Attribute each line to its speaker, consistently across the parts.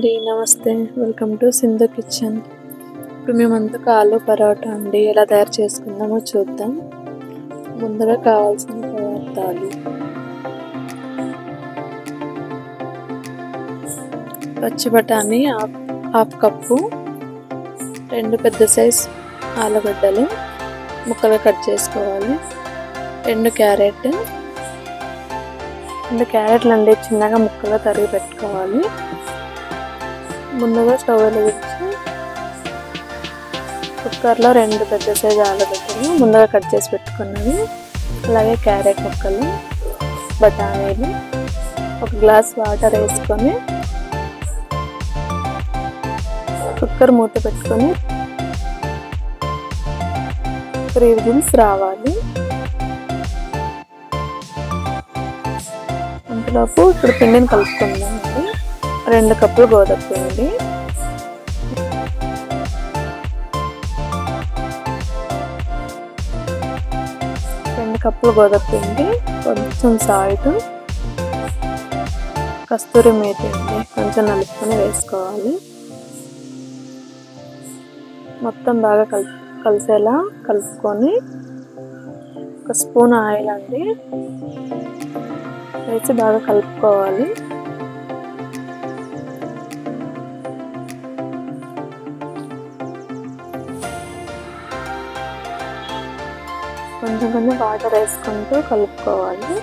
Speaker 1: అండి, నమస్తే. Welcome to Sindhu kitchen. ఇప్పుడు మేమంతా ఆలు పరోటా అండి ఎలా తయారు చేసుకుందామో చూద్దాం. ముందుగా కావాల్సిన పదార్థాలు: పచ్చి బఠానీ హాఫ్ కప్పు, 2 పెద్ద సైజ్ ఆలుగడ్డలు ముక్కలుగా కట్ చేసుకోవాలి, 2 క్యారెట్లు అండి చిన్నగా ముక్కలుగా తరిగి పెట్టుకోవాలి. ముందుగా స్టవ్ వెలిగించి కుక్కర్లో 2 పెద్ద సైజు ఆలుగడ్డలు ముందుగా కట్ చేసి పెట్టుకున్నవి, అలాగే క్యారెట్ ముక్కలు, బఠానీలు, 1 గ్లాస్ వాటర్ వేసుకొని కుక్కర్ మూత పెట్టుకొని 3 విజిల్స్ రావాలి. అంతలోపు ఇప్పుడు పిండిని కలుపుకుందామండి. 2 కప్పులు గోధుమ పిండి, 2 కప్పులు గోధుమ పిండి, కొంచెం సాల్ట్, కస్తూరి మేతి అండి కొంచెం నలుపుకొని వేసుకోవాలి. మొత్తం బాగా కలిసేలా కలుపుకొని 1 స్పూన్ ఆయిల్ అండి వేసి బాగా కలుపుకోవాలి. కొంచెం వాటర్ వేసుకుంటూ కలుపుకోవాలి.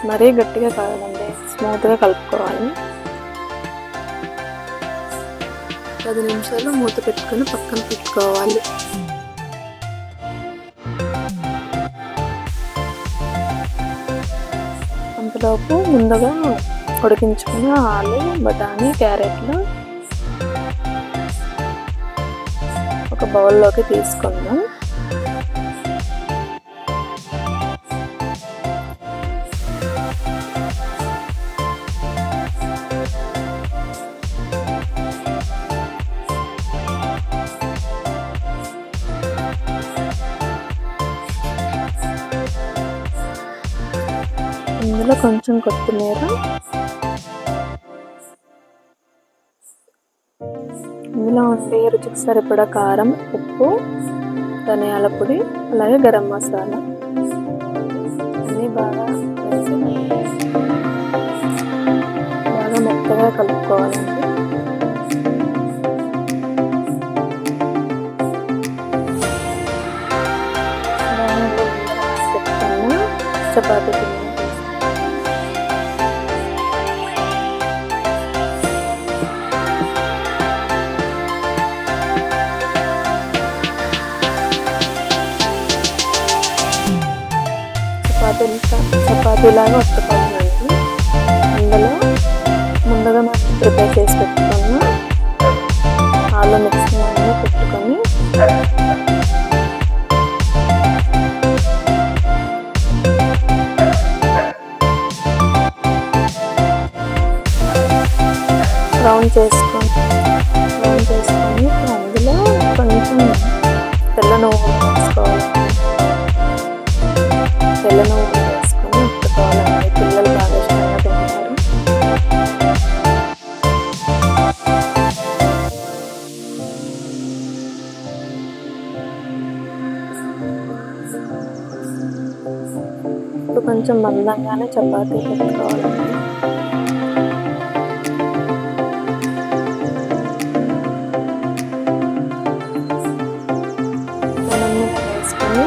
Speaker 1: మరీ గట్టిగా కాదండి, స్మూత్గా కలుపుకోవాలి. 10 నిమిషాలు మూత పెట్టుకొని పక్కన పెట్టుకోవాలి. అంతలోపు ముందుగా ఉడికించుకున్న ఆలు, బఠానీ, క్యారెట్లు ఒక బౌల్లోకి తీసుకుందాం. ఇందులో కొంచెం కొత్తిమీర, ఇందులో ఉండే రుచికి సరిపడా కారం, ఉప్పు, ధనియాల పొడి, అలాగే గరం మసాలా అన్నీ బాగా మెత్తగా కలుపుకోవాలండి. చపాతీ పిండి చపాతీలాగా వస్తుకోవాలండి. అందులో ముందుగా మనం ప్రిపేర్ చేసి పెట్టుకున్న ఆలు మిక్సింగ్ అన్నీ పెట్టుకొని రౌండ్ చేసుకొని అందులో కొంచెం తెల్ల నువ్వులు వేసుకోవాలి. తెల్ల నువ్వులు వేసుకొని ఉట్టుకోవాలండి. పిల్లలు బాగా ఇష్టంగా తింటారు. ఇప్పుడు కొంచెం మందంగానే చపాతీ పెట్టుకోవాలండి. వేసుకొని